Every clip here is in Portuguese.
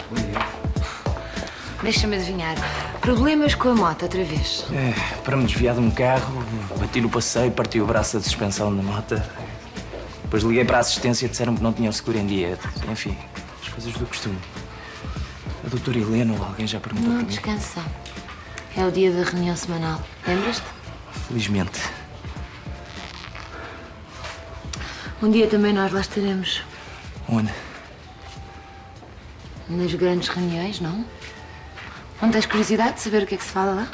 Bom dia. Deixa-me adivinhar. Problemas com a moto outra vez? Para me desviar de um carro, bati no passeio, parti o braço da suspensão da moto. Depois liguei para a assistência e disseram que não tinham seguro em dia. Enfim, as coisas do costume. A doutora Helena ou alguém já perguntou por mim. Descansa. É o dia da reunião semanal. Lembras-te? Felizmente. Um dia também nós lá estaremos. Onde? Nas grandes reuniões, não? Não tens curiosidade de saber o que é que se fala lá?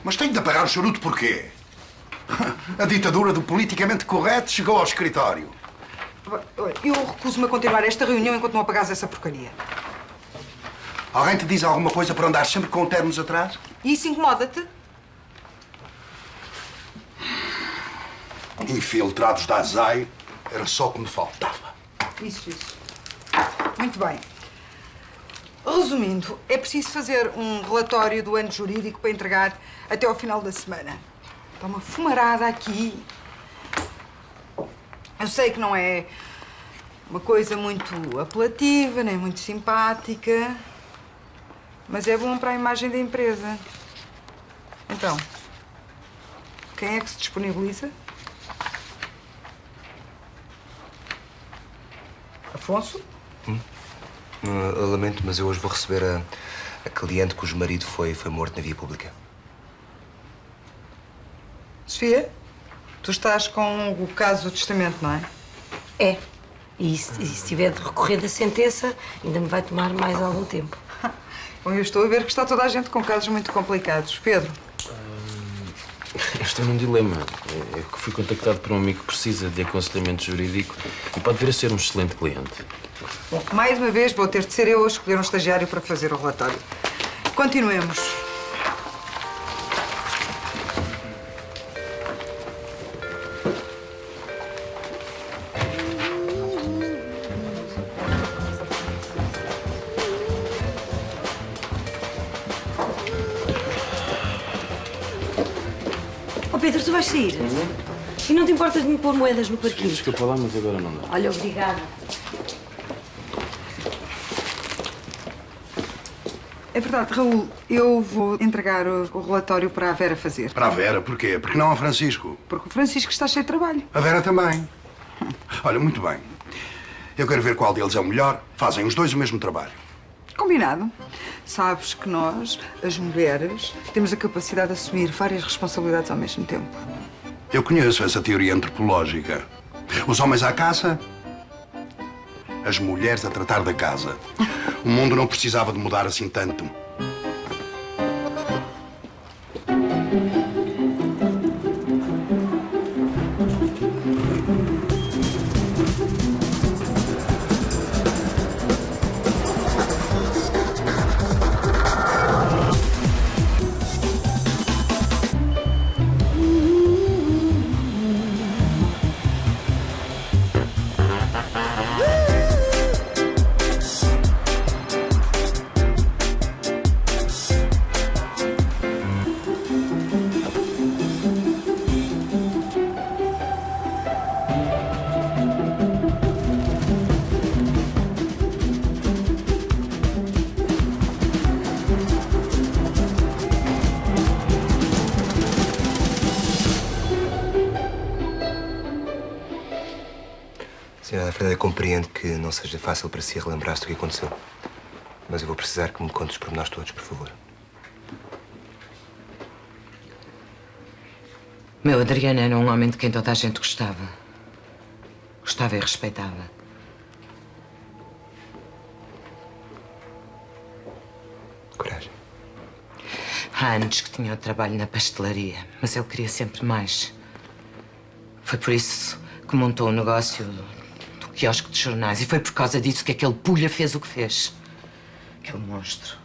Mas tenho de apagar o charuto porquê? A ditadura do politicamente correto chegou ao escritório. Eu recuso-me a continuar esta reunião enquanto não apagares essa porcaria. Alguém te diz alguma coisa para andar sempre com termos atrás? E isso incomoda-te? Infiltrados da ASAI era só o que me faltava. Isso. Muito bem. Resumindo, é preciso fazer um relatório do ano jurídico para entregar até ao final da semana. Está uma fumarada aqui. Eu sei que não é uma coisa muito apelativa, nem muito simpática, mas é bom para a imagem da empresa. Então, quem é que se disponibiliza? Afonso? Lamento, mas eu hoje vou receber a cliente cujo marido foi morto na via pública. Sofia, tu estás com o caso do testamento, não é? É. E se tiver de recorrer da sentença, ainda me vai tomar mais algum tempo. Bom, eu estou a ver que está toda a gente com casos muito complicados. Pedro? Eu estou num dilema. É que fui contactado por um amigo que precisa de aconselhamento jurídico e pode vir a ser um excelente cliente. Bom, mais uma vez vou ter de ser eu a escolher um estagiário para fazer o relatório. Continuemos. Oh, Pedro, tu vais sair? E não te importas de me pôr moedas no parquinho? Desculpa lá, mas agora não dá. Olha, obrigada. É verdade, Raul, eu vou entregar o relatório para a Vera fazer. Para a Vera, porquê? Porque não ao Francisco? Porque o Francisco está cheio de trabalho. A Vera também. Olha, muito bem. Eu quero ver qual deles é o melhor. Fazem os dois o mesmo trabalho. Combinado. Sabes que nós, as mulheres, temos a capacidade de assumir várias responsabilidades ao mesmo tempo. Eu conheço essa teoria antropológica. Os homens à caça, as mulheres a tratar da casa. O mundo não precisava de mudar assim tanto. Senhora Fernanda, compreendo que não seja fácil para si relembrar-se do que aconteceu. Mas eu vou precisar que me conte os pormenores todos, por favor. Meu Adriano era um homem de quem toda a gente gostava. Gostava e respeitava. Coragem. Há anos que tinha o trabalho na pastelaria, mas ele queria sempre mais. Foi por isso que montou o negócio do quiosque de jornais. E foi por causa disso que aquele pulha fez o que fez. Aquele monstro.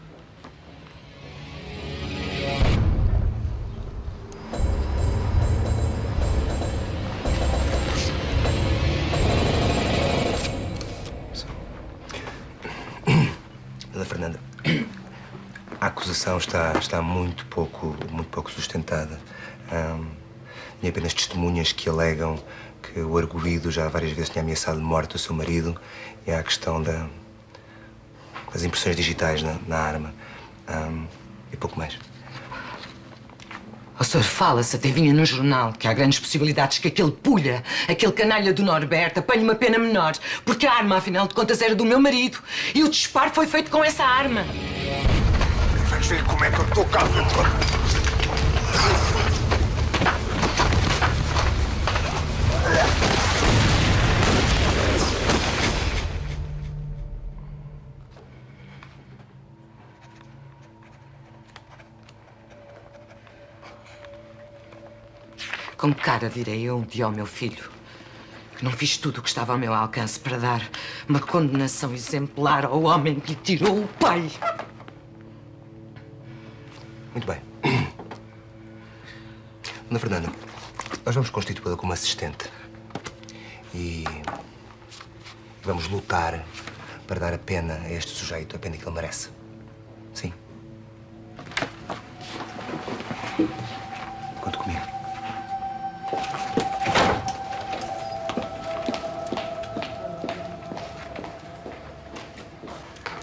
Dona Fernanda, a acusação está muito pouco sustentada. Tem apenas testemunhas que alegam que o arguido já várias vezes tinha ameaçado de morte o seu marido e há a questão das impressões digitais na arma. E pouco mais. O senhor fala-se até vinha no jornal que há grandes possibilidades que aquele pulha, aquele canalha do Norberto, apanhe uma pena menor, porque a arma, afinal de contas, era do meu marido. E o disparo foi feito com essa arma. Vais ver como é que eu estou cá dentro. Com que cara direi eu um dia ao meu filho que não fiz tudo o que estava ao meu alcance para dar uma condenação exemplar ao homem que lhe tirou o pai? Muito bem. Dona Fernanda, nós vamos constituí-la como assistente. E vamos lutar para dar a pena a este sujeito, a pena que ele merece. Sim. Conte comigo.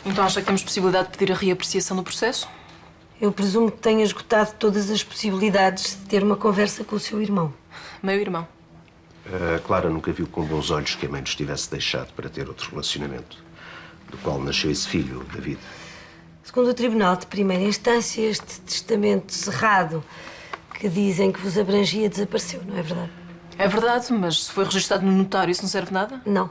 Então acha que temos possibilidade de pedir a reapreciação do processo? Eu presumo que tenha esgotado todas as possibilidades de ter uma conversa com o seu irmão. Meu irmão. A Clara nunca viu com bons olhos que a mãe nos tivesse deixado para ter outro relacionamento, do qual nasceu esse filho, David. Segundo o Tribunal de Primeira Instância, este testamento cerrado que dizem que vos abrangia desapareceu, não é verdade? É verdade, mas se foi registado no notário, isso não serve de nada? Não.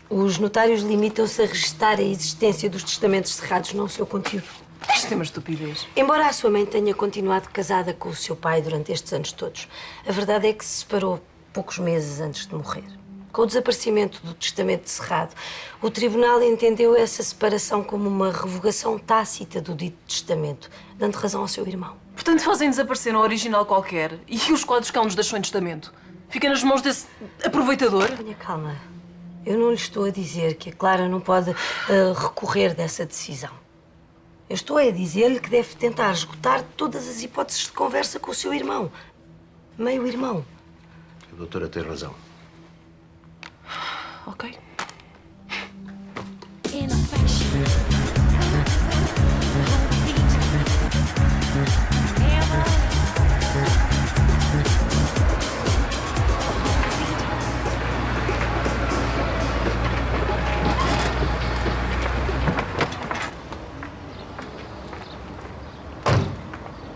Os notários limitam-se a registar a existência dos testamentos cerrados, não o seu conteúdo. Isto é uma estupidez. Embora a sua mãe tenha continuado casada com o seu pai durante estes anos todos, a verdade é que se separou poucos meses antes de morrer. Com o desaparecimento do testamento cerrado, o tribunal entendeu essa separação como uma revogação tácita do dito testamento, dando razão ao seu irmão. Portanto, fazem desaparecer um original qualquer e os quadros que ela nos deixou em testamento. Fica nas mãos desse aproveitador? Tenha calma. Eu não lhe estou a dizer que a Clara não pode recorrer dessa decisão. Eu estou a dizer-lhe que deve tentar esgotar todas as hipóteses de conversa com o seu irmão. Meio-irmão. A doutora tem razão. Ok.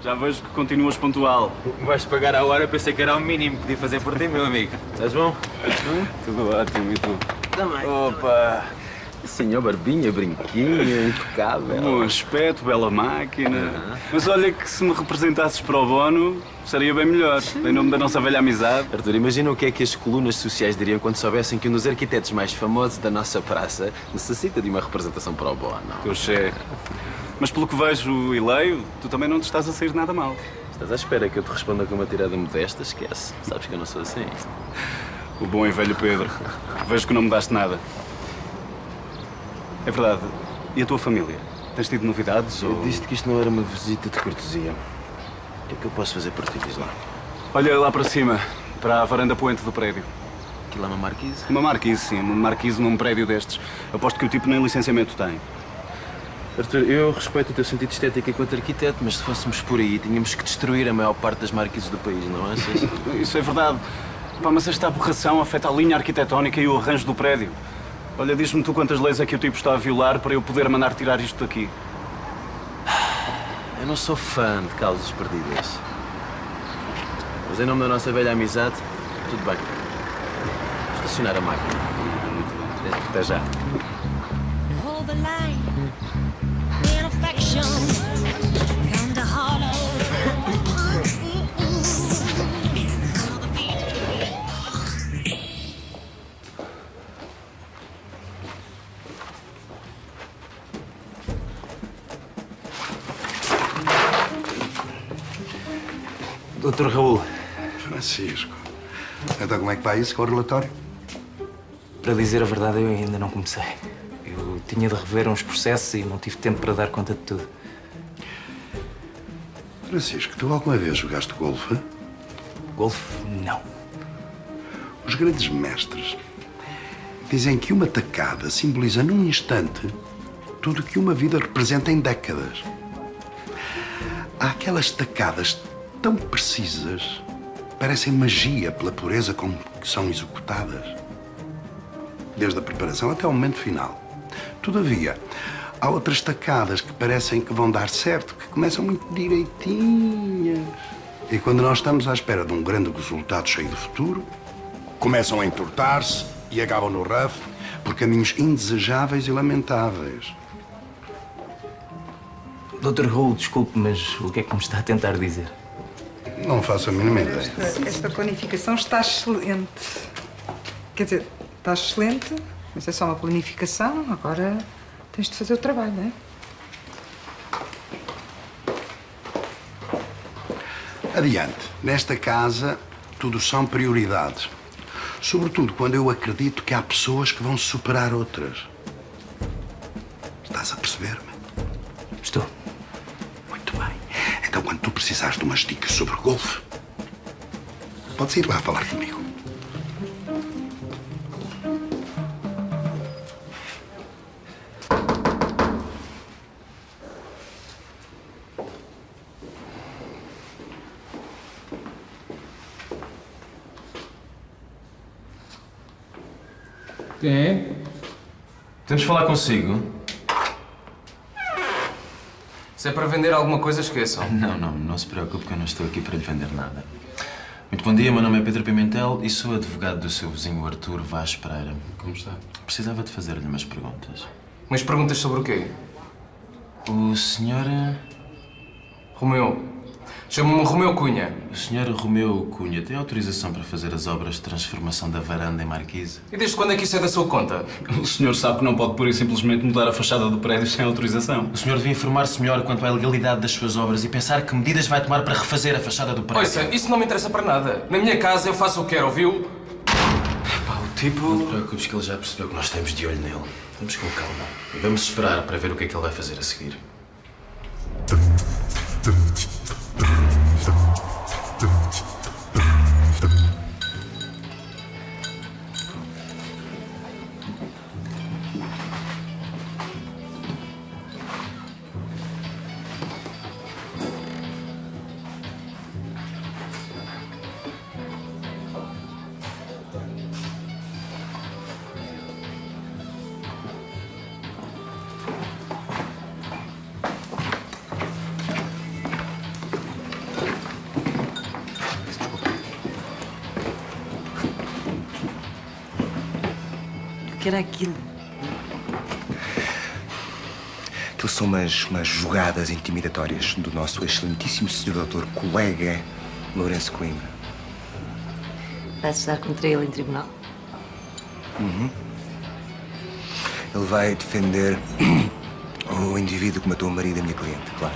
Já vejo que continuas pontual. Vais pagar a hora, pensei que era o mínimo que podia fazer por ti, meu amigo. Estás bom? Tudo ótimo, e tu? Também. Opa! Senhor Barbinha, brinquinho, impecável. Bom aspecto, bela máquina. Mas olha que se me representasses para o bono, seria bem melhor, em nome da nossa velha amizade. Arthur, imagina o que é que as colunas sociais diriam quando soubessem que um dos arquitetos mais famosos da nossa praça necessita de uma representação para o bono. Teu chefe. Mas pelo que vejo e leio, tu também não te estás a sair nada mal. Estás à espera que eu te responda com uma tirada modesta? Esquece. Sabes que eu não sou assim. O bom e velho Pedro. Vejo que não mudaste nada. É verdade. E a tua família? Tens tido novidades Eu ou... disse-te que isto não era uma visita de cortesia. O que é que eu posso fazer por ti? Diz lá. Olha lá para cima, para a varanda poente do prédio. Aquilo é uma marquise? Uma marquise, sim. Uma marquise num prédio destes. Aposto que o tipo nem licenciamento tem. Arthur, eu respeito o teu sentido estético enquanto arquiteto, mas se fôssemos por aí, tínhamos que destruir a maior parte das marquises do país, não achas? Isso é verdade. Pá, mas esta aberração afeta a linha arquitetónica e o arranjo do prédio. Olha, diz-me tu quantas leis é que o tipo está a violar para eu poder mandar tirar isto daqui. Eu não sou fã de causas perdidas. Mas em nome da nossa velha amizade, tudo bem. Estacionar a máquina. Até já. Doutor Raul. Francisco. Então como é que vai isso com o relatório? Para dizer a verdade, eu ainda não comecei. Eu tinha de rever uns processos e não tive tempo para dar conta de tudo. Francisco, tu alguma vez jogaste golfe? Golfe, não. Os grandes mestres dizem que uma tacada simboliza num instante tudo o que uma vida representa em décadas. Há aquelas tacadas tão precisas, parecem magia pela pureza com que são executadas, desde a preparação até ao momento final. Todavia, há outras tacadas que parecem que vão dar certo, que começam muito direitinhas. E quando nós estamos à espera de um grande resultado cheio de futuro, começam a entortar-se e acabam no rafo por caminhos indesejáveis e lamentáveis. Dr. Raul, desculpe, mas o que é que me está a tentar dizer? Não faço a mínima ideia. Esta planificação está excelente. Quer dizer, está excelente, mas é só uma planificação. Agora tens de fazer o trabalho, não é? Adiante. Nesta casa, tudo são prioridades. Sobretudo quando eu acredito que há pessoas que vão superar outras. Estás a perceber-me? Estou. Muito bem. Então, quando tu precisares de umas dicas sobre golfe, podes ir lá falar comigo. Quem? Temos de falar consigo. Se é para vender alguma coisa, esqueçam. Não se preocupe que eu não estou aqui para lhe vender nada. Muito bom dia, meu nome é Pedro Pimentel e sou advogado do seu vizinho Artur Vaz Pereira. Como está? Precisava de fazer-lhe umas perguntas. Umas perguntas sobre o quê? O senhor... Romeu. Chamo-me Romeu Cunha. O senhor Romeu Cunha tem autorização para fazer as obras de transformação da varanda em marquise? E desde quando é que isso é da sua conta? O senhor sabe que não pode pura e simplesmente mudar a fachada do prédio sem autorização. O senhor devia informar-se melhor quanto à legalidade das suas obras e pensar que medidas vai tomar para refazer a fachada do prédio. Ouça, isso não me interessa para nada. Na minha casa eu faço o que quero, ouviu? Pá, o tipo... Não te preocupes que ele já percebeu que nós estamos de olho nele. Vamos com calma. E vamos esperar para ver o que é que ele vai fazer a seguir. O que era aquilo? Aquilo são umas jogadas intimidatórias do nosso excelentíssimo senhor doutor colega Lourenço Coimbra. Vai-se estar contra ele em tribunal? Uhum. Ele vai defender o indivíduo que matou o marido da minha cliente, claro.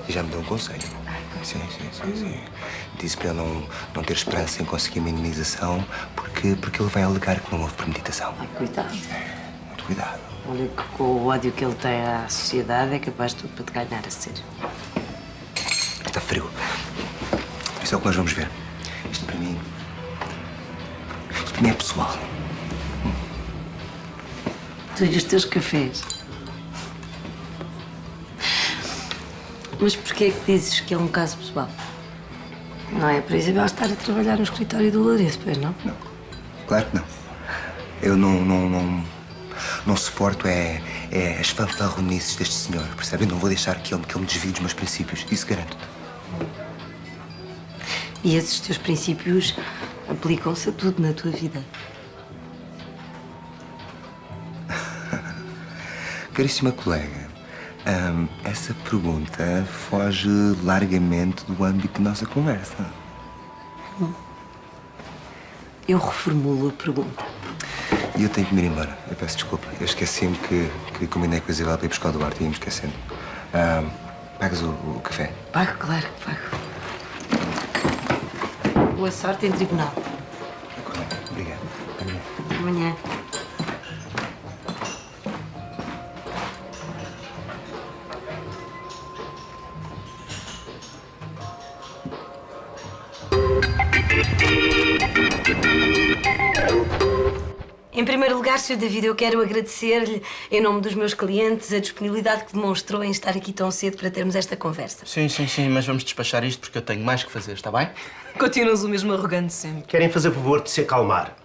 E já me deu um conselho. Sim. Disse para ele não ter esperança em conseguir uma indenização porque ele vai alegar que não houve premeditação. Cuidado. Muito cuidado. Olha que com o ódio que ele tem à sociedade é capaz de tudo para te ganhar a sério. Está frio. Isso é o que nós vamos ver. Isto para mim é pessoal. Tu e os teus cafés. Mas porquê é que dizes que é um caso pessoal? Não é por Isabel estar a trabalhar no escritório do Lourenço, pois não? Não. Claro que não. Eu não suporto as fanfarronices deste senhor, percebe? Eu não vou deixar que ele me desvie dos meus princípios. Isso garanto-te. E esses teus princípios aplicam-se a tudo na tua vida. Caríssima colega, essa pergunta foge largamente do âmbito da nossa conversa. Eu reformulo a pergunta. E eu tenho que me ir embora. Eu peço desculpa. Eu esqueci-me que combinei com a Isabel para ir buscar o Duarte e ia-me esquecendo. Pagas o café? Pago, claro que pago. Boa sorte em tribunal. Obrigado. Até amanhã. Em primeiro lugar, Sr. David, eu quero agradecer-lhe, em nome dos meus clientes, a disponibilidade que demonstrou em estar aqui tão cedo para termos esta conversa. Sim, mas vamos despachar isto porque eu tenho mais que fazer, está bem? Continuas o mesmo arrogante sempre. Querem fazer favor de se acalmar?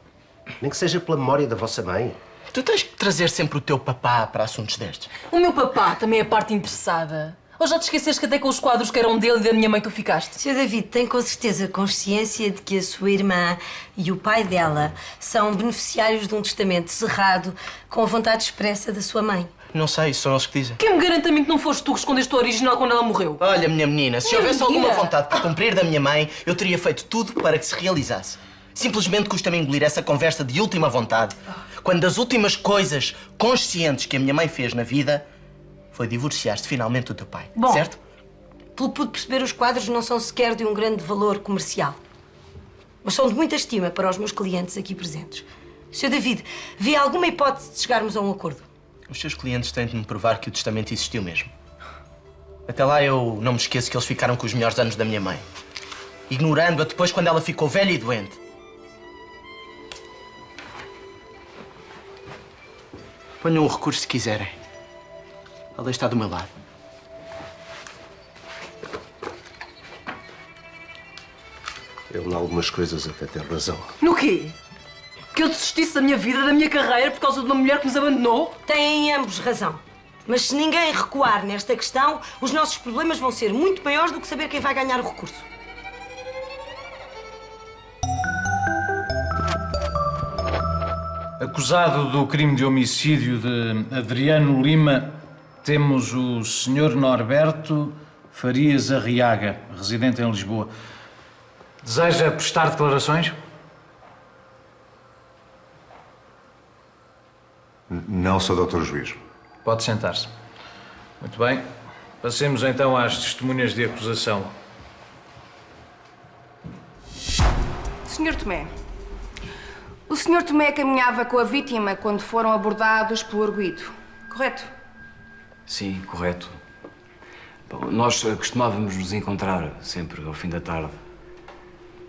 Nem que seja pela memória da vossa mãe. Tu tens que trazer sempre o teu papá para assuntos destes. O meu papá também é parte interessada. Ou já te esqueceste que até com os quadros que eram dele e da minha mãe tu ficaste? Sr. David, tem com certeza consciência de que a sua irmã e o pai dela são beneficiários de um testamento cerrado com a vontade expressa da sua mãe? Não sei, são eles que dizem. Quem me garante a mim que não foste tu que escondeste o original quando ela morreu? Olha, minha menina, se houvesse alguma vontade por cumprir da minha mãe, eu teria feito tudo para que se realizasse. Simplesmente custa-me engolir essa conversa de última vontade, quando das últimas coisas conscientes que a minha mãe fez na vida foi divorciar-se finalmente do teu pai, Bom, certo? Pelo que pude perceber, os quadros não são sequer de um grande valor comercial. Mas são de muita estima para os meus clientes aqui presentes. Sr. David, vê alguma hipótese de chegarmos a um acordo? Os seus clientes têm de me provar que o testamento existiu mesmo. Até lá eu não me esqueço que eles ficaram com os melhores anos da minha mãe, ignorando-a depois quando ela ficou velha e doente. Ponham o recurso se quiserem. A lei está do meu lado. Ele, em algumas coisas, até tem razão. No quê? Que eu desistisse da minha vida, da minha carreira, por causa de uma mulher que nos abandonou? Têm ambos razão. Mas se ninguém recuar nesta questão, os nossos problemas vão ser muito maiores do que saber quem vai ganhar o recurso. Acusado do crime de homicídio de Adriano Lima, temos o Sr. Norberto Farias Arriaga, residente em Lisboa. Deseja prestar declarações? Não, Sr. Doutor Juiz. Pode sentar-se. Muito bem. Passemos então às testemunhas de acusação. Sr. Tomé, o Sr. Tomé caminhava com a vítima quando foram abordados pelo arguido, correto? Sim, correto. Bom, nós costumávamos nos encontrar sempre ao fim da tarde.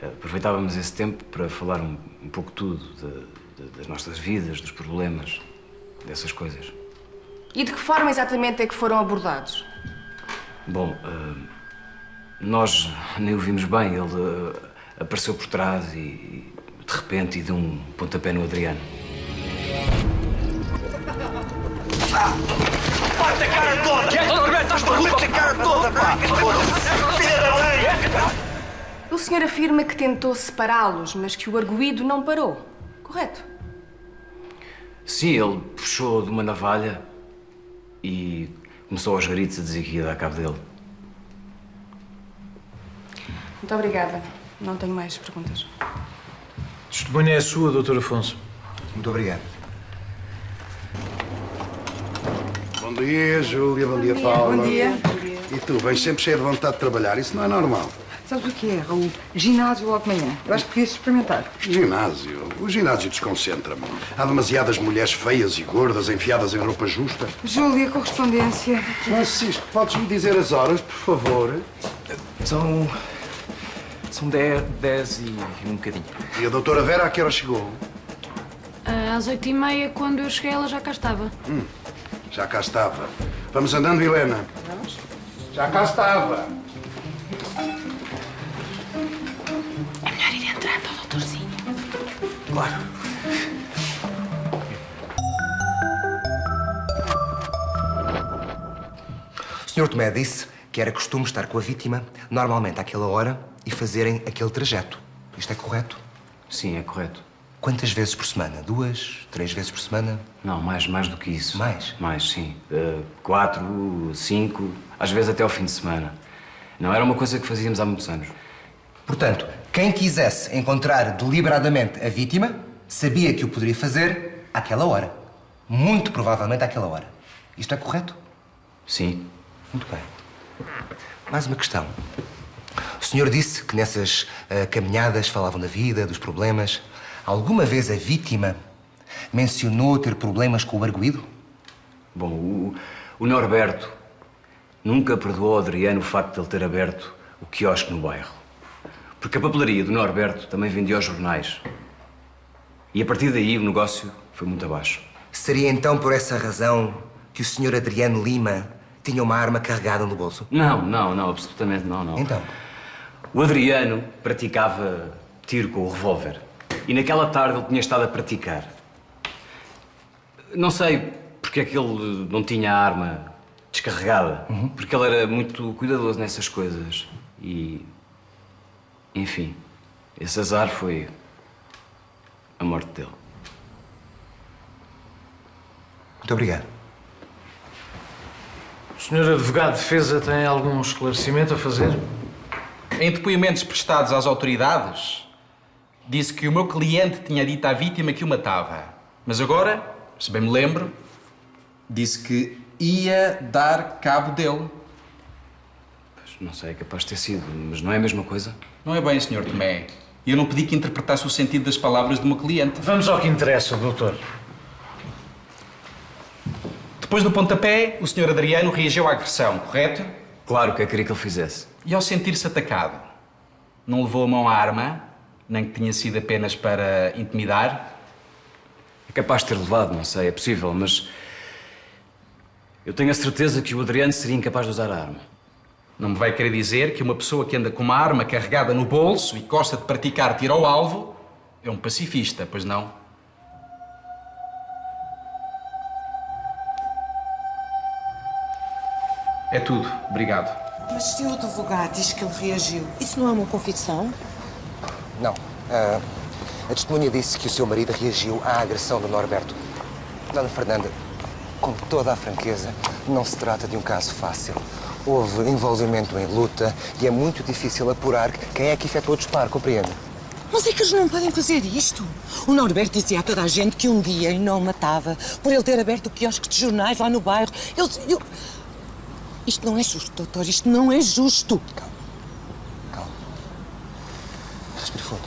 Aproveitávamos esse tempo para falar um pouco tudo das nossas vidas, dos problemas, dessas coisas. E de que forma exatamente é que foram abordados? Bom, nós nem o vimos bem. Ele apareceu por trás e de repente, deu um pontapé no Adriano. Bate a cara toda! Quieto, Norberto, estás maluco? Bate a cara toda, pá! Filha da mãe! O senhor afirma que tentou separá-los, mas que o arguido não parou, correto? Sim, ele puxou de uma navalha e começou aos gritos a dizer que ia dar cabo dele. Muito obrigada. Não tenho mais perguntas. Testemunha é sua, Dr. Afonso. Muito obrigado. Bom dia, Júlia. Bom dia, Paula. Bom dia. E tu, vens sempre cheia de vontade de trabalhar. Isso não é normal. Sabes o que é, Raul? Ginásio logo de manhã. Eu acho que devias experimentar. Ginásio? O ginásio desconcentra-me. Há demasiadas mulheres feias e gordas enfiadas em roupa justa. Júlia, correspondência. Francisco, podes-me dizer as horas, por favor? São 10 e um bocadinho. E a doutora Vera a que hora chegou? Às 8h30, quando eu cheguei, ela já cá estava. Já cá estava. Vamos andando, Helena? Vamos. Já cá estava. É melhor ir entrando, doutorzinho. Claro. O Sr. Tomé disse que era costume estar com a vítima, normalmente àquela hora, e fazerem aquele trajeto. Isto é correto? Sim, é correto. Quantas vezes por semana? 2, 3 vezes por semana? Não, mais do que isso. Mais? Mais, sim. 4, 5, às vezes até ao fim de semana. Não era uma coisa que fazíamos há muitos anos. Portanto, quem quisesse encontrar deliberadamente a vítima, sabia que o poderia fazer àquela hora. Muito provavelmente àquela hora. Isto é correto? Sim. Muito bem. Mais uma questão. O senhor disse que nessas caminhadas falavam da vida, dos problemas. Alguma vez a vítima mencionou ter problemas com o arguido? Bom, o Norberto nunca perdoou ao Adriano o facto de ele ter aberto o quiosque no bairro. Porque a papelaria do Norberto também vendia aos jornais. E a partir daí o negócio foi muito abaixo. Seria então por essa razão que o Sr. Adriano Lima tinha uma arma carregada no bolso? Não, absolutamente não. Então? O Adriano praticava tiro com o revólver. E naquela tarde ele tinha estado a praticar. Não sei porque é que ele não tinha a arma descarregada. Porque ele era muito cuidadoso nessas coisas. E... enfim, esse azar foi a morte dele. Muito obrigado. O senhor advogado de defesa tem algum esclarecimento a fazer? Em depoimentos prestados às autoridades, disse que o meu cliente tinha dito à vítima que o matava. Mas agora, se bem me lembro, disse que ia dar cabo dele. Pois, não sei, é capaz de ter sido, mas não é a mesma coisa? Não é bem, Sr. Tomé. Eu não pedi que interpretasse o sentido das palavras do meu cliente. Vamos ao que interessa, doutor. Depois do pontapé, o Sr. Adriano reagiu à agressão, correto? Claro, o que é que queria que ele fizesse? E ao sentir-se atacado, não levou a mão à arma, nem que tinha sido apenas para intimidar? É capaz de ter levado, não sei, é possível, mas... eu tenho a certeza que o Adriano seria incapaz de usar a arma. Não me vai querer dizer que uma pessoa que anda com uma arma carregada no bolso e gosta de praticar tiro ao alvo é um pacifista, pois não? É tudo. Obrigado. Mas se o advogado diz que ele reagiu, isso não é uma confissão? Não. A testemunha disse que o seu marido reagiu à agressão do Norberto. Dona Fernanda, com toda a franqueza, não se trata de um caso fácil. Houve envolvimento em luta e é muito difícil apurar quem é que efetuou o disparo, compreende? Mas é que eles não podem fazer isto. O Norberto dizia a toda a gente que um dia ele não matava por ele ter aberto o quiosque de jornais lá no bairro. Isto não é justo, doutor. Isto não é justo. Calma. Respire fundo.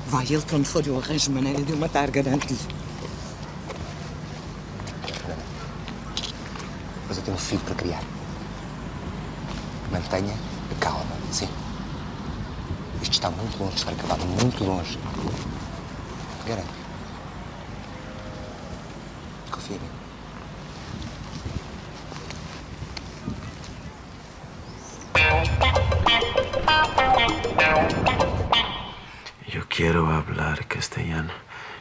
Vai ele para onde for, eu arranjo maneira de o matar, garanto-lhe. Mas eu tenho um filho para criar. Mantenha a calma, sim. Isto está muito longe de estar acabado, muito longe. Garanto. Confia em mim. Yo quiero hablar castellano.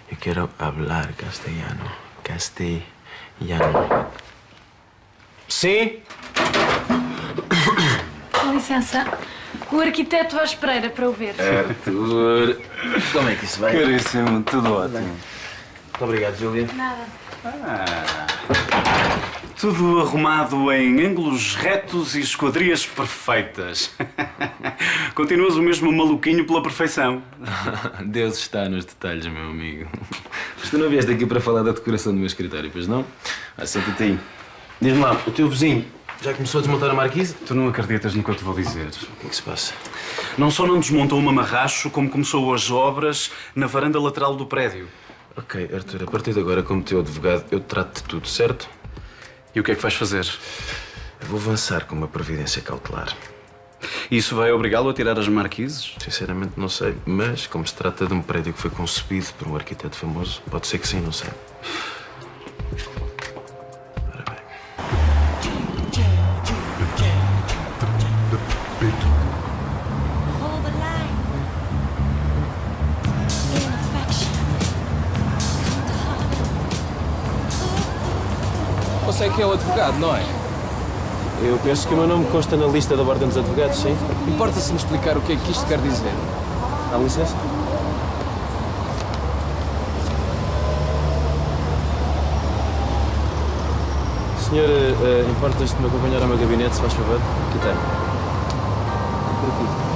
Yo quiero hablar castellano. Castellano. Sim? Com licença. O arquiteto Vaz Pereira para o ver. Arthur. Como é que isso vai? Caríssimo, tudo ótimo. Muito obrigado, Júlia. Nada. Tudo arrumado em ângulos retos e esquadrias perfeitas. Continuas o mesmo maluquinho pela perfeição. Deus está nos detalhes, meu amigo. Mas tu não vieste aqui para falar da decoração do meu escritório, pois não? Senta-te aí. Diz-me lá, o teu vizinho já começou a desmontar a marquise? Tu não acreditas no que eu te vou dizer. O que é que se passa? Não só não desmontou uma marracho, como começou as obras na varanda lateral do prédio. Ok, Arthur, a partir de agora, como teu advogado, eu trato de tudo, certo? E o que é que vais fazer? Eu vou avançar com uma providência cautelar. Isso vai obrigá-lo a tirar as marquises? Sinceramente, não sei. Mas, como se trata de um prédio que foi concebido por um arquiteto famoso, pode ser que sim, não sei. Ora bem. Você é que é o advogado, não é? Eu penso que o meu nome consta na lista da Ordem dos Advogados, sim. Importa-se me explicar o que é que isto quer dizer? Dá licença? Senhor, importas-te de me acompanhar ao meu gabinete, se faz favor? Aqui tem. Por aqui.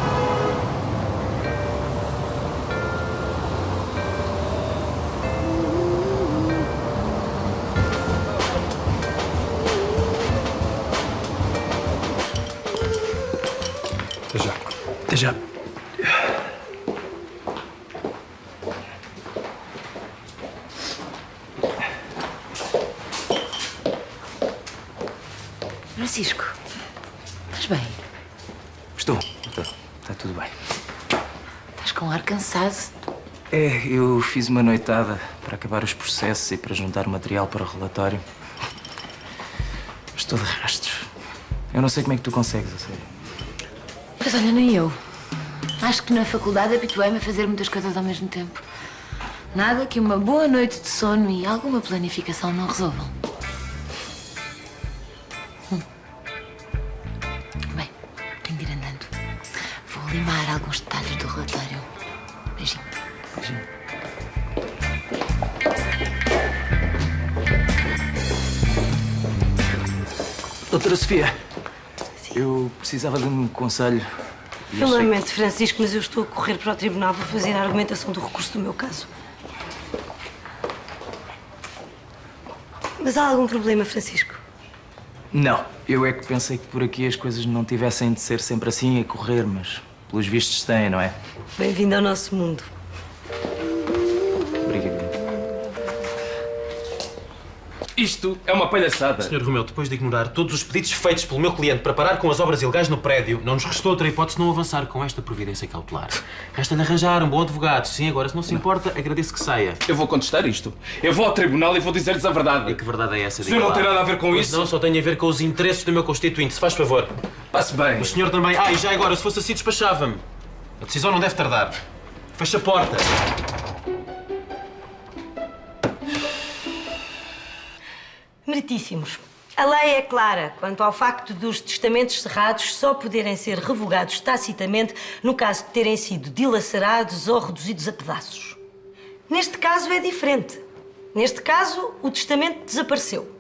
Até já. Francisco, tudo bem. Estás com ar cansado. É, eu fiz uma noitada para acabar os processos e para juntar material para o relatório. Estou de rastros. Eu não sei como é que tu consegues, a sério. Mas olha, nem eu. Acho que na faculdade habituei-me a fazer muitas coisas ao mesmo tempo. Nada que uma boa noite de sono e alguma planificação não resolvam. Bem, tenho de ir andando. Vou limar alguns detalhes do relatório. Beijinho. Beijinho. Doutora Sofia, eu precisava de um conselho. Eu lamento, Francisco, mas eu estou a correr para o tribunal para fazer a argumentação do recurso do meu caso. Mas há algum problema, Francisco? Não, eu é que pensei que por aqui as coisas não tivessem de ser sempre assim a correr, mas pelos vistos têm, não é? Bem-vindo ao nosso mundo. Obrigado. Isto é uma palhaçada. Sr. Romeu, depois de ignorar todos os pedidos feitos pelo meu cliente para parar com as obras ilegais no prédio, não nos restou outra hipótese não avançar com esta providência cautelar. Resta-lhe arranjar um bom advogado. Sim, agora, se não se importa, agradeço que saia. Eu vou contestar isto. Eu vou ao tribunal e vou dizer-lhes a verdade. E que verdade é essa? O senhor não tem nada a ver com isso? Não, só tem a ver com os interesses do meu constituinte. Se faz favor. Passe bem. O senhor também. E já agora, se fosse assim, despachava-me. A decisão não deve tardar. Fecha a porta. Meritíssimos. A lei é clara quanto ao facto dos testamentos cerrados só poderem ser revogados tacitamente no caso de terem sido dilacerados ou reduzidos a pedaços. Neste caso é diferente. Neste caso, o testamento desapareceu.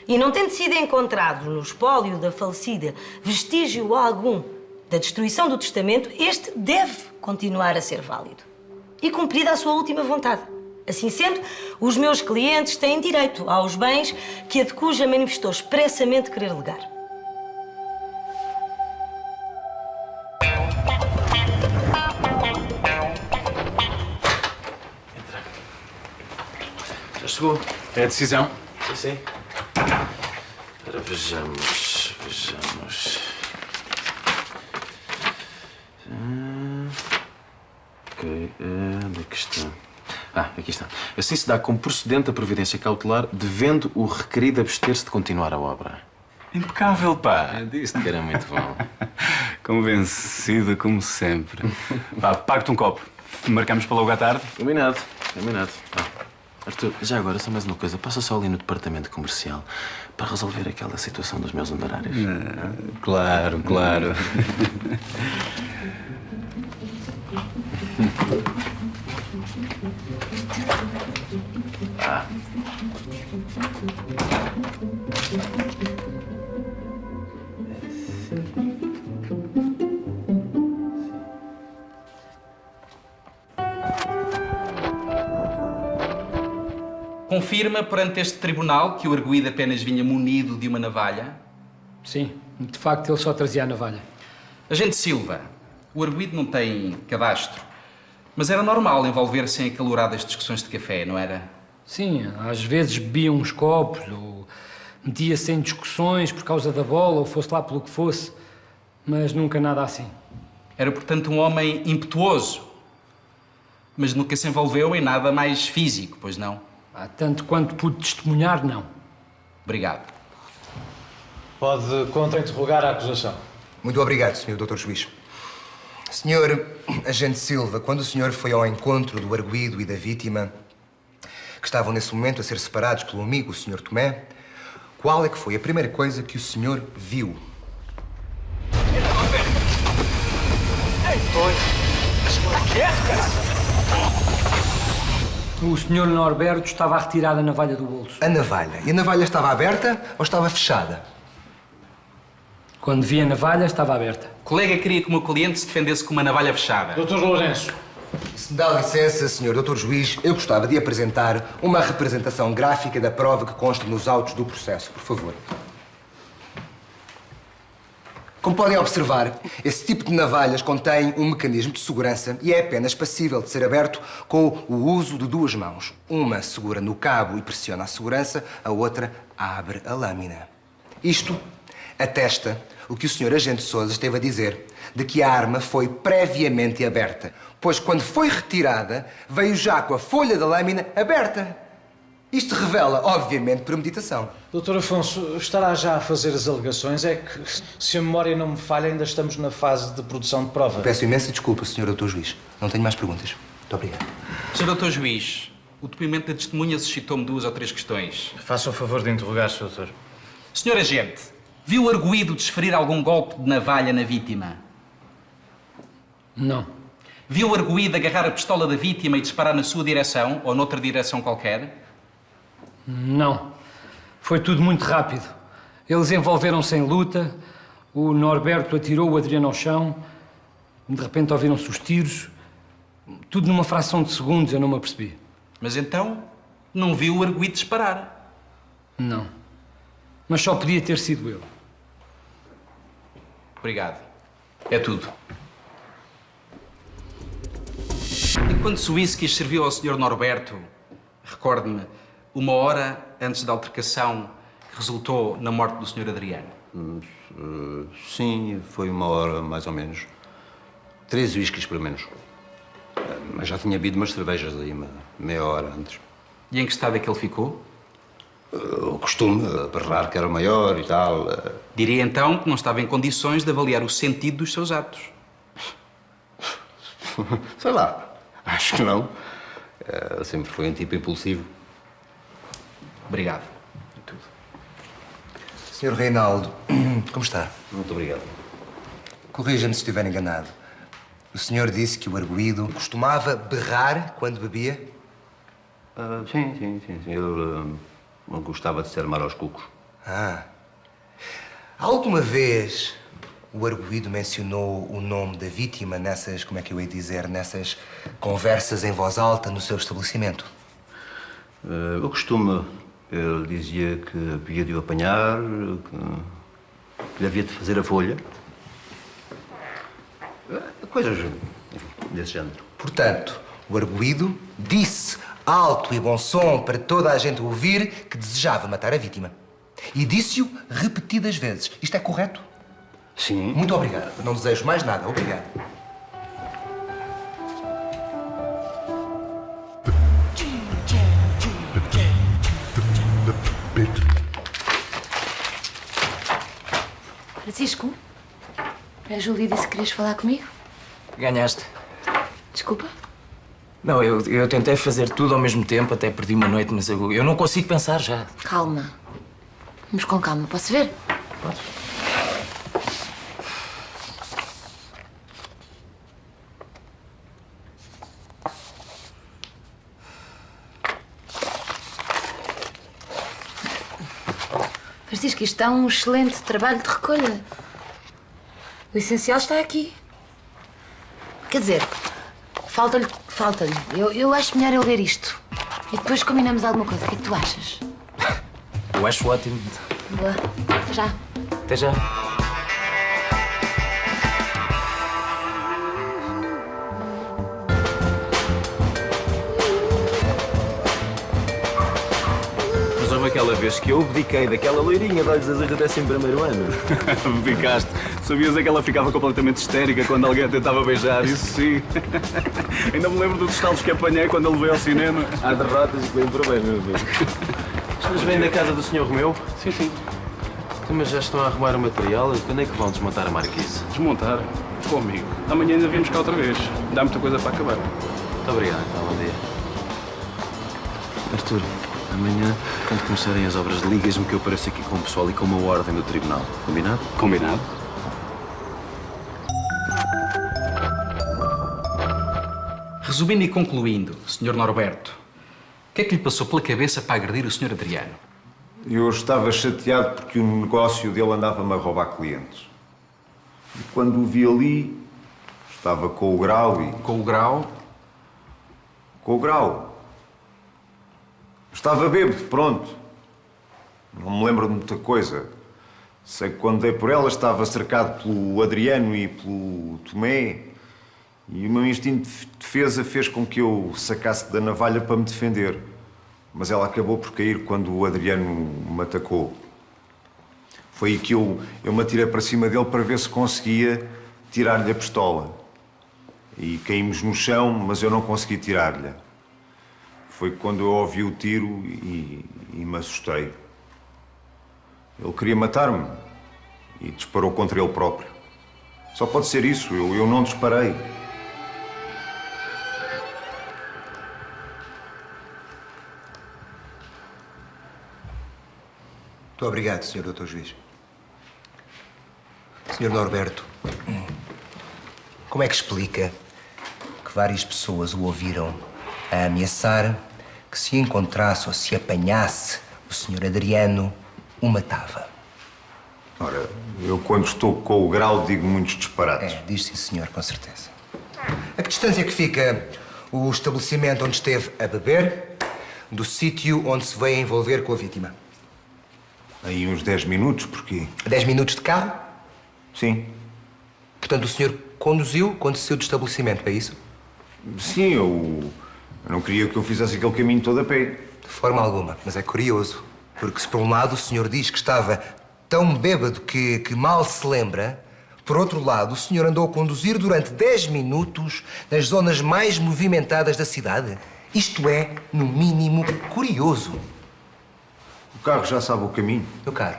E não tendo sido encontrado no espólio da falecida vestígio algum da destruição do testamento, este deve continuar a ser válido. E cumprida a sua última vontade. Assim sendo, os meus clientes têm direito aos bens que a de cuja manifestou expressamente querer legar. Já chegou. É a decisão? Sim, sim. Ora, vejamos. Ok, onde é que está? Aqui está. Assim se dá como procedente a providência cautelar, devendo o requerido abster-se de continuar a obra. Impecável, pá. Eu disse que era muito bom. Convencido como sempre. Vá, pago-te um copo. Marcamos para logo à tarde? Combinado. Arthur, já agora, só mais uma coisa. Passa só ali no departamento comercial para resolver aquela situação dos meus honorários. Claro. Confirma perante este tribunal que o arguido apenas vinha munido de uma navalha? Sim, de facto ele só trazia a navalha. Agente Silva, o arguido não tem cadastro, mas era normal envolver-se em acaloradas discussões de café, não era? Sim, às vezes bebia uns copos ou metia-se em discussões por causa da bola ou fosse lá pelo que fosse, mas nunca nada assim. Era, portanto, um homem impetuoso, mas nunca se envolveu em nada mais físico, pois não? Tanto quanto pude testemunhar, não. Obrigado. Pode contra-interrogar a acusação. Muito obrigado, Sr. Dr. Juiz. Sr. Agente Silva, quando o senhor foi ao encontro do arguido e da vítima, que estavam nesse momento a ser separados pelo amigo, o Sr. Tomé, qual é que foi a primeira coisa que o senhor viu? O Sr. Norberto estava a retirar a navalha do bolso. A navalha? E a navalha estava aberta ou estava fechada? Quando vi a navalha, estava aberta. O colega queria que o meu cliente se defendesse com uma navalha fechada. Dr. Lourenço. Se me dá licença, Sr. Dr. Juiz, eu gostava de apresentar uma representação gráfica da prova que consta nos autos do processo, por favor. Como podem observar, esse tipo de navalhas contém um mecanismo de segurança e é apenas passível de ser aberto com o uso de duas mãos. Uma segura no cabo e pressiona a segurança, a outra abre a lâmina. Isto atesta o que o Sr. Agente Sousa esteve a dizer, de que a arma foi previamente aberta, pois quando foi retirada, veio já com a folha da lâmina aberta. Isto revela, obviamente, premeditação. Doutor Afonso, estará já a fazer as alegações? É que, se a memória não me falha, ainda estamos na fase de produção de prova. Peço imensa desculpa, Sr. Doutor Juiz. Não tenho mais perguntas. Muito obrigado. Sr. Doutor Juiz, o depoimento da testemunha suscitou-me 2 ou 3 questões. Faça o favor de interrogar, Sr. Doutor. Sr. Agente, viu o arguido desferir algum golpe de navalha na vítima? Não. Viu o arguido agarrar a pistola da vítima e disparar na sua direção ou noutra direção qualquer? Não. Foi tudo muito rápido. Eles envolveram-se em luta, o Norberto atirou o Adriano ao chão, de repente ouviram-se os tiros, tudo numa fração de segundos, eu não me apercebi. Mas então, não viu o arguido disparar? Não. Mas só podia ter sido eu. Obrigado. É tudo. E quando o whisky serviu ao Sr. Norberto, recorde-me, 1 hora antes da altercação que resultou na morte do Sr. Adriano? Sim, foi 1 hora, mais ou menos. 3 whiskies, pelo menos. Mas já tinha bebido umas cervejas aí, meia hora antes. E em que estado é que ele ficou? O costume, a berrar que era maior e tal. Diria então que não estava em condições de avaliar o sentido dos seus atos. Sei lá, acho que não. Sempre foi um tipo impulsivo. Obrigado. Sr. Reinaldo, como está? Muito obrigado. Corrija-me se estiver enganado. O senhor disse que o arguido costumava berrar quando bebia? Sim. Ele não gostava de se armar aos cucos. Alguma vez o arguido mencionou o nome da vítima nessas, como é que eu ia dizer, nessas conversas em voz alta no seu estabelecimento? O costume, ele dizia que havia de o apanhar, que lhe havia de fazer a folha. Coisas desse género. Portanto, o arguido disse alto e bom som para toda a gente ouvir que desejava matar a vítima. E disse-o repetidas vezes. Isto é correto? Sim. Muito obrigado. Não desejo mais nada. Obrigado. Francisco, a Júlia disse que querias falar comigo? Ganhaste. Desculpa? Não, eu tentei fazer tudo ao mesmo tempo, até perdi uma noite, mas eu não consigo pensar já. Calma. Vamos com calma. Posso ver? Podes. Francisco, isto é um excelente trabalho de recolha. O essencial está aqui. Quer dizer, falta-lhe. Eu acho melhor eu ler isto. E depois combinamos alguma coisa. O que é que tu achas? Eu acho ótimo. Boa. Até já. Até já. Mas houve aquela vez que eu abdiquei daquela loirinha de olhos azuis do 11º ano. Abdicaste. Sabias é que ela ficava completamente histérica quando alguém a tentava beijar, isso sim. Ainda me lembro dos estalos que apanhei quando ele veio ao cinema. Há derrotas que lembro bem, meu amigo. Mas vêm da casa do Sr. Romeu? Sim. Então, mas já estão a arrumar o material? Quando é que vão desmontar a marquise? Desmontar? Comigo. Amanhã ainda viemos cá outra vez. Dá muita coisa para acabar. Muito obrigado, então. Bom dia. Artur, amanhã, quando começarem as obras, ligas-me que eu apareço aqui com o pessoal e com uma ordem do tribunal. Combinado? Combinado. Resumindo e concluindo, Sr. Norberto, o que é que lhe passou pela cabeça para agredir o Sr. Adriano? Eu estava chateado porque o negócio dele andava-me a roubar clientes. E quando o vi ali, estava com o Grau e... Com o Grau? Com o Grau. Estava bêbado, pronto. Não me lembro de muita coisa. Sei que quando dei por ela estava cercado pelo Adriano e pelo Tomé. E o meu instinto de defesa fez com que eu sacasse da navalha para me defender. Mas ela acabou por cair quando o Adriano me atacou. Foi aí que eu me atirei para cima dele para ver se conseguia tirar-lhe a pistola. E caímos no chão, mas eu não consegui tirar-lhe. Foi quando eu ouvi o tiro e me assustei. Ele queria matar-me e disparou contra ele próprio. Só pode ser isso, eu não disparei. Muito obrigado, Sr. Dr. Juiz. Sr. Norberto, como é que explica que várias pessoas o ouviram a ameaçar que se encontrasse ou se apanhasse o Sr. Adriano, o matava? Ora, eu quando estou com o grau digo muitos disparates. Diz sim, senhor, com certeza. A que distância que fica o estabelecimento onde esteve a beber do sítio onde se veio a envolver com a vítima? Aí uns 10 minutos, porquê? 10 minutos de carro? Sim. Portanto, o senhor conduziu quando saiu do estabelecimento, é isso? Sim, eu não queria que eu fizesse aquele caminho todo a pé. De forma alguma, mas é curioso. Porque se por um lado o senhor diz que estava tão bêbado que mal se lembra, por outro lado o senhor andou a conduzir durante 10 minutos nas zonas mais movimentadas da cidade. Isto é, no mínimo, curioso. O carro já sabe o caminho. Meu caro,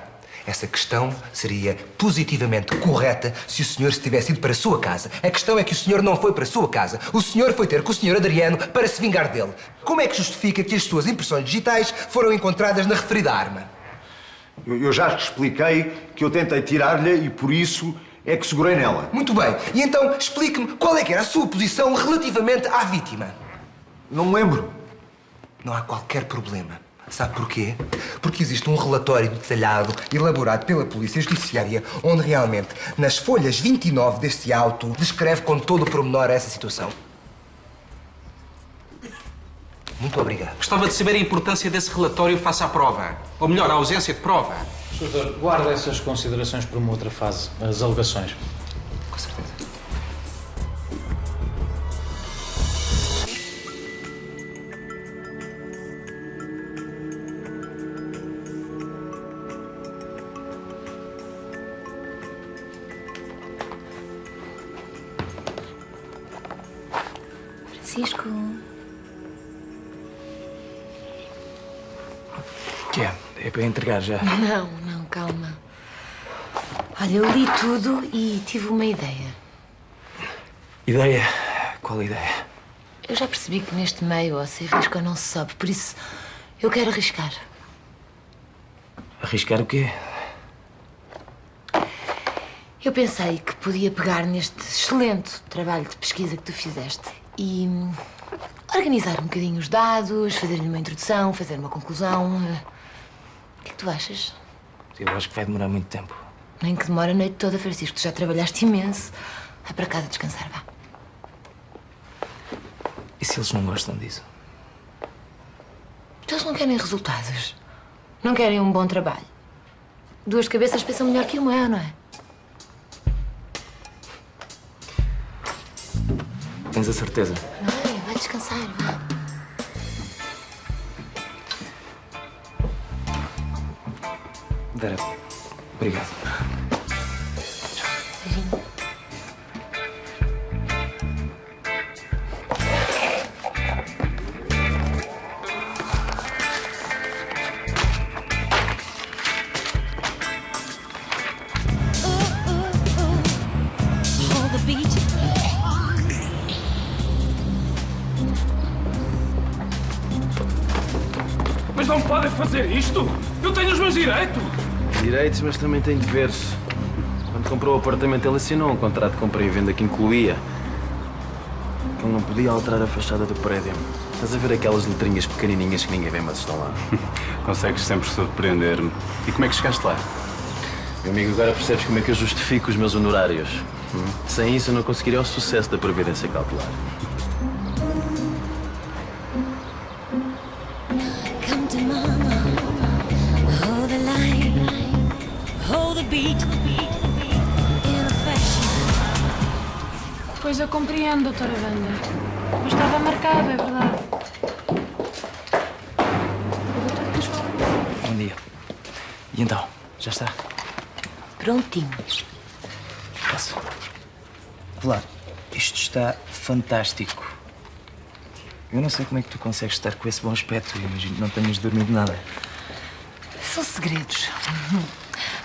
essa questão seria positivamente correta se o senhor tivesse ido para a sua casa. A questão é que o senhor não foi para a sua casa. O senhor foi ter com o senhor Adriano para se vingar dele. Como é que justifica que as suas impressões digitais foram encontradas na referida arma? Eu já te expliquei que eu tentei tirar-lhe e por isso é que segurei nela. Muito bem. E então explique-me qual é que era a sua posição relativamente à vítima. Não me lembro. Não há qualquer problema. Sabe porquê? Porque existe um relatório detalhado, elaborado pela Polícia Judiciária, onde realmente, nas folhas 29 deste auto, descreve com todo o pormenor essa situação. Muito obrigado. Gostava de saber a importância desse relatório face à prova. Ou melhor, a ausência de prova. Doutor, guarda essas considerações para uma outra fase, as alegações. Com certeza. Francisco. O que é? É para entregar já? Não, calma. Olha, eu li tudo e tive uma ideia. Ideia? Qual ideia? Eu já percebi que neste meio ou se arrisca ou não se sobe, por isso eu quero arriscar. Arriscar o quê? Eu pensei que podia pegar neste excelente trabalho de pesquisa que tu fizeste e organizar um bocadinho os dados, fazer-lhe uma introdução, fazer uma conclusão. O que é que tu achas? Eu acho que vai demorar muito tempo. Nem que demore a noite toda, Francisco. Tu já trabalhaste imenso. Vai para casa descansar, vá. E se eles não gostam disso? Eles não querem resultados. Não querem um bom trabalho. Duas cabeças pensam melhor que uma, não é? Tens a certeza? Vai descansar, vá. Vera, obrigado. Beijinho. Mas não podem fazer isto! Eu tenho os meus direitos! Direitos, mas também tem deveres. Quando comprou o apartamento, ele assinou um contrato de compra e venda que incluía que ele não podia alterar a fachada do prédio. Estás a ver aquelas letrinhas pequenininhas que ninguém vê, mas estão lá. Consegues sempre surpreender-me. E como é que chegaste lá? Meu amigo, agora percebes como é que eu justifico os meus honorários. Sem isso, eu não conseguiria o sucesso da Previdência Cautelar. Come to mama, hold the line, hold the beat, in a fashion. Pois eu compreendo, doutora Wanda. Mas estava marcado, é verdade. Bom dia. E então? Já está? prontinho. Posso? Vlad, isto está fantástico. Eu não sei como é que tu consegues estar com esse bom aspecto. Eu imagino que não tenhas dormido nada. São segredos.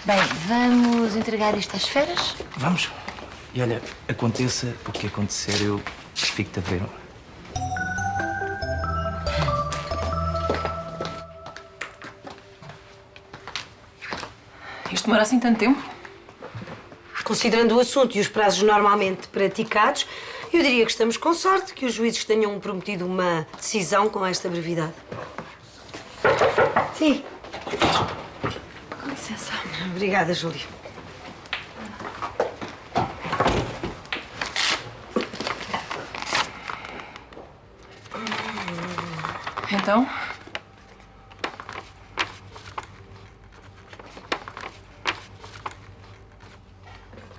Bem, vamos entregar isto às feras? Vamos. E olha, aconteça o que acontecer, eu fico-te a ver. Isto demora assim tanto tempo? Considerando o assunto e os prazos normalmente praticados, eu diria que estamos com sorte que os juízes tenham prometido uma decisão com esta brevidade. Sim. Com licença. Obrigada, Júlia. Então?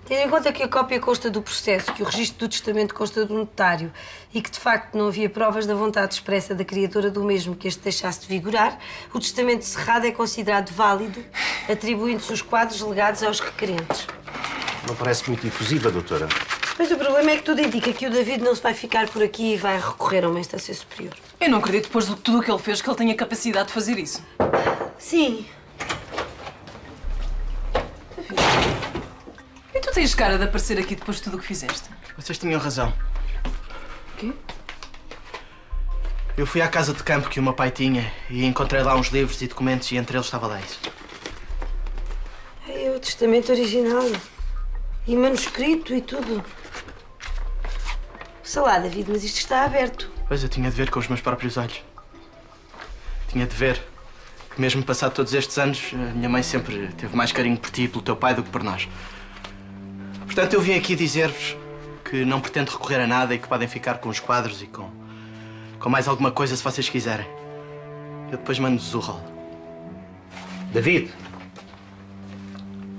Tendo em conta que a cópia consta do processo, que o registro do testamento consta do notário e que, de facto, não havia provas da vontade expressa da criadora do mesmo que este deixasse de vigorar, o testamento cerrado é considerado válido, atribuindo-se os quadros legados aos requerentes. Não parece muito efusiva, doutora? Mas o problema é que tudo indica que o David não se vai ficar por aqui e vai recorrer a uma instância superior. Eu não acredito, depois de tudo o que ele fez, que ele tenha capacidade de fazer isso. Sim. E tu tens cara de aparecer aqui depois de tudo o que fizeste? Vocês tinham razão. O quê? Eu fui à casa de campo que o meu pai tinha e encontrei lá uns livros e documentos e entre eles estava lá isso. É o testamento original. E manuscrito e tudo. Sei lá, David, mas isto está aberto. Pois eu tinha de ver com os meus próprios olhos. Tinha de ver que mesmo passado todos estes anos, a minha mãe sempre teve mais carinho por ti e pelo teu pai do que por nós. Portanto, eu vim aqui dizer-vos que não pretendo recorrer a nada e que podem ficar com os quadros e com mais alguma coisa se vocês quiserem. Eu depois mando-vos o rolo. David!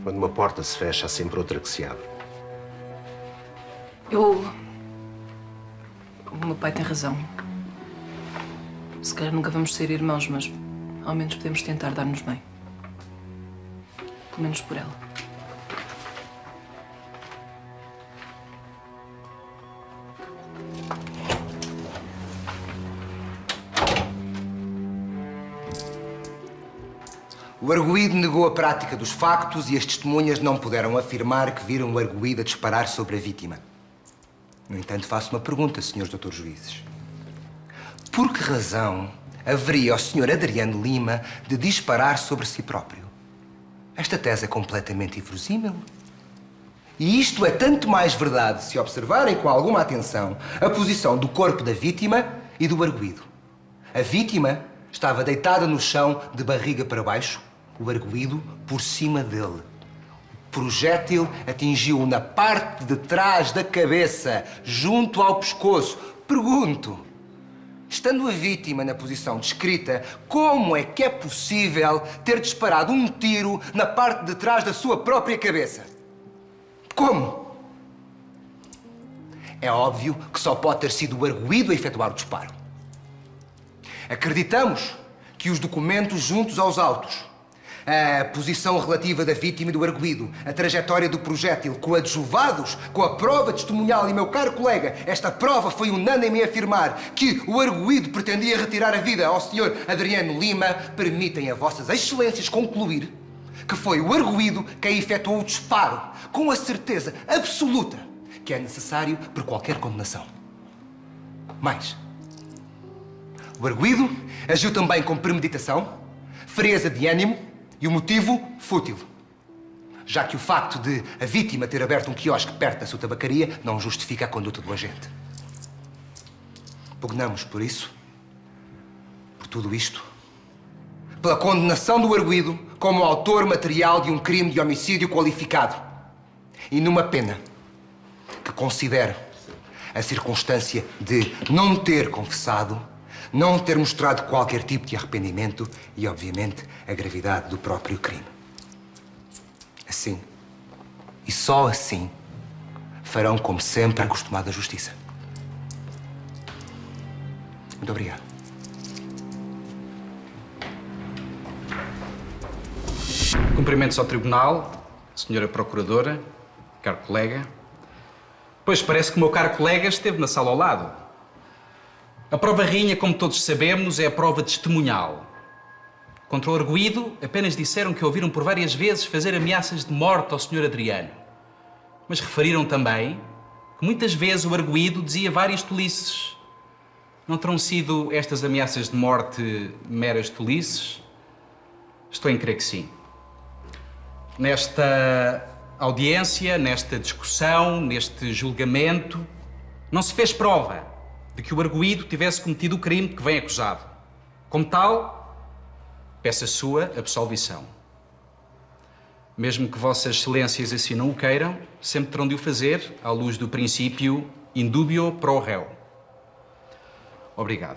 Quando uma porta se fecha, há sempre outra que se abre. O meu pai tem razão. Se calhar nunca vamos ser irmãos, mas ao menos podemos tentar dar-nos bem. Pelo menos por ela. O arguido negou a prática dos factos e as testemunhas não puderam afirmar que viram o arguido a disparar sobre a vítima. No entanto, faço uma pergunta, senhores doutores juízes. Por que razão haveria o senhor Adriano Lima de disparar sobre si próprio? Esta tese é completamente inverosímil. E isto é tanto mais verdade se observarem com alguma atenção a posição do corpo da vítima e do arguido. A vítima estava deitada no chão de barriga para baixo, o arguido por cima dele. O projétil atingiu-o na parte de trás da cabeça, junto ao pescoço. Pergunto, estando a vítima na posição descrita, como é que é possível ter disparado um tiro na parte de trás da sua própria cabeça? Como? É óbvio que só pode ter sido o arguido a efetuar o disparo. Acreditamos que os documentos juntos aos autos, a posição relativa da vítima e do arguido, a trajetória do projétil, coadjuvados com a prova testemunhal, e, meu caro colega, esta prova foi unânime em afirmar que o arguido pretendia retirar a vida ao Sr. Adriano Lima, permitem a vossas excelências concluir que foi o arguido quem efetuou o disparo, com a certeza absoluta que é necessário por qualquer condenação. Mais, o arguido agiu também com premeditação, frieza de ânimo e o motivo fútil, já que o facto de a vítima ter aberto um quiosque perto da sua tabacaria não justifica a conduta do agente. Pugnamos por isso, por tudo isto, pela condenação do arguido como autor material de um crime de homicídio qualificado e numa pena que considere a circunstância de não ter confessado, não ter mostrado qualquer tipo de arrependimento e, obviamente, a gravidade do próprio crime. Assim, e só assim, farão como sempre acostumado à justiça. Muito obrigado. Cumprimentos ao tribunal. senhora procuradora, caro colega. Pois parece que o meu caro colega esteve na sala ao lado. A prova rainha, como todos sabemos, é a prova testemunhal. Contra o arguido, apenas disseram que ouviram por várias vezes fazer ameaças de morte ao Sr. Adriano. Mas referiram também que muitas vezes o arguido dizia várias tolices. Não terão sido estas ameaças de morte meras tolices? Estou em crer que sim. Nesta audiência, nesta discussão, neste julgamento, não se fez prova de que o arguido tivesse cometido o crime de que vem acusado. Como tal, peço a sua absolvição. Mesmo que Vossas Excelências assim não o queiram, sempre terão de o fazer à luz do princípio in dubio pro réu. Obrigado.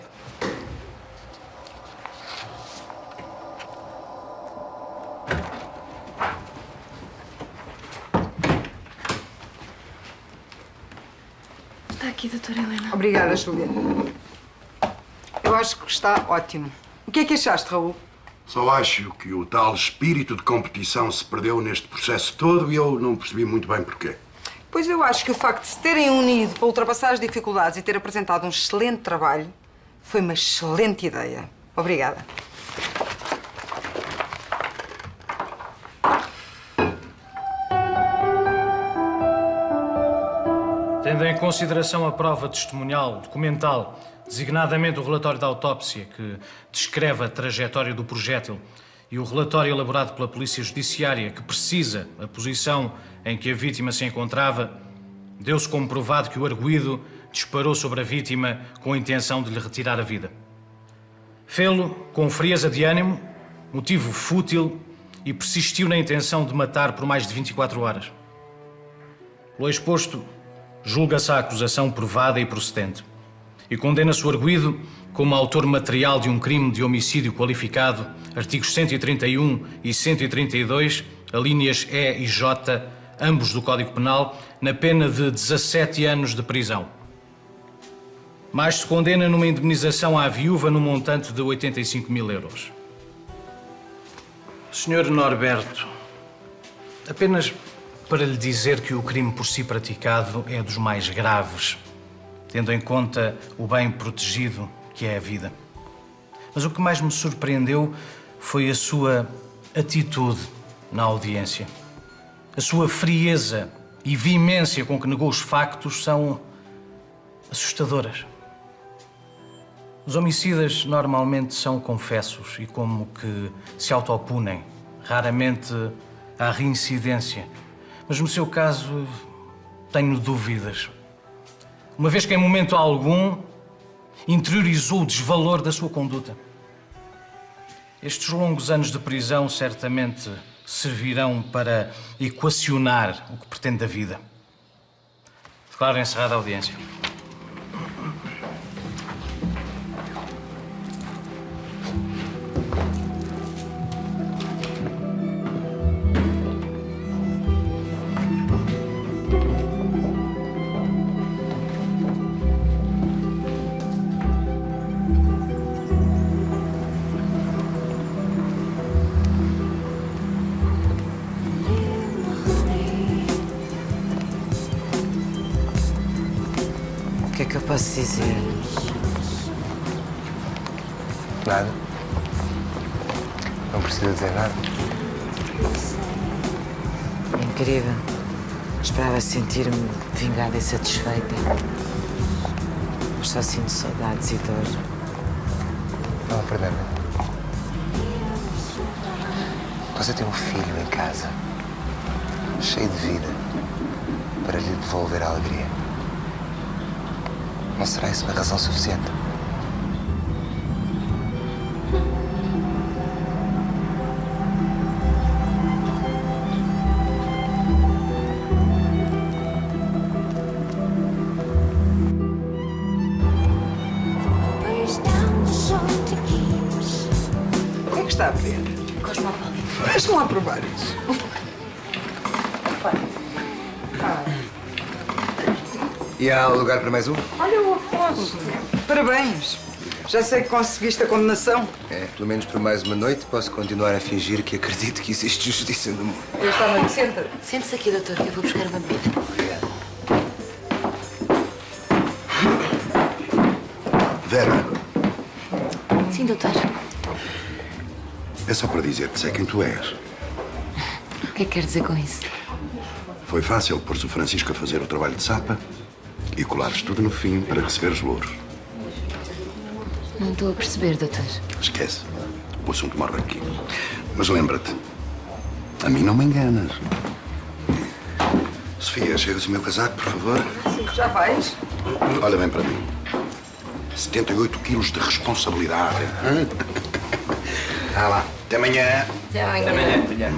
Está aqui, doutora Helena. Obrigada, Júlia. Eu acho que está ótimo. O que é que achaste, Raul? Só acho que o tal espírito de competição se perdeu neste processo todo e eu não percebi muito bem porquê. Pois eu acho que o facto de se terem unido para ultrapassar as dificuldades e ter apresentado um excelente trabalho foi uma excelente ideia. Obrigada. Tendo em consideração a prova testemunhal, documental, designadamente o relatório da autópsia que descreve a trajetória do projétil e o relatório elaborado pela Polícia Judiciária que precisa a posição em que a vítima se encontrava, deu-se como provado que o arguido disparou sobre a vítima com a intenção de lhe retirar a vida. Fê-lo com frieza de ânimo, motivo fútil e persistiu na intenção de matar por mais de 24 horas. Pelo exposto, julga-se a acusação provada e procedente e condena-se o arguido como autor material de um crime de homicídio qualificado, artigos 131 e 132, alíneas E e J, ambos do Código Penal, na pena de 17 anos de prisão. Mais se condena numa indemnização à viúva no montante de 85 mil euros. Sr. Norberto, apenas para lhe dizer que o crime por si praticado é dos mais graves, tendo em conta o bem protegido que é a vida. Mas o que mais me surpreendeu foi a sua atitude na audiência. A sua frieza e veemência com que negou os factos são assustadoras. Os homicidas normalmente são confessos e como que se autopunem. Raramente há reincidência. Mas no seu caso, tenho dúvidas. Uma vez que em momento algum interiorizou o desvalor da sua conduta. Estes longos anos de prisão certamente servirão para equacionar o que pretende da vida. Declaro encerrada a audiência. O que é que eu posso dizer? Nada. Não precisa dizer nada. É incrível. Esperava sentir-me vingada e satisfeita. Mas só sinto saudades e dor. Não, Fernanda. Você tem um filho em casa, cheio de vida, para lhe devolver a alegria. Não será isso uma razão suficiente? O que é que está a ver? Cosmopolita. Deixa-me lá provar isso. E há lugar para mais um? Olha o Afonso. Parabéns. Já sei que conseguiste a condenação. É, pelo menos por mais uma noite posso continuar a fingir que acredito que existe justiça no mundo. Eu estava aqui, senta. Sente-se aqui, doutor, que eu vou buscar uma bebida. Obrigado. Vera, Sim, doutor. é só para dizer que sei quem tu és. O que é que quer dizer com isso? Foi fácil pôr-se o Francisco a fazer o trabalho de sapa e colares tudo no fim para receber os louros. Não estou a perceber, doutor. Esquece. O assunto morre aqui. Mas lembra-te, a mim não me enganas. Sofia, chegas o meu casaco, por favor? Já vais? Olha bem para mim. 78 quilos de responsabilidade. Hã? Ah lá. Até amanhã. Até amanhã. Até amanhã.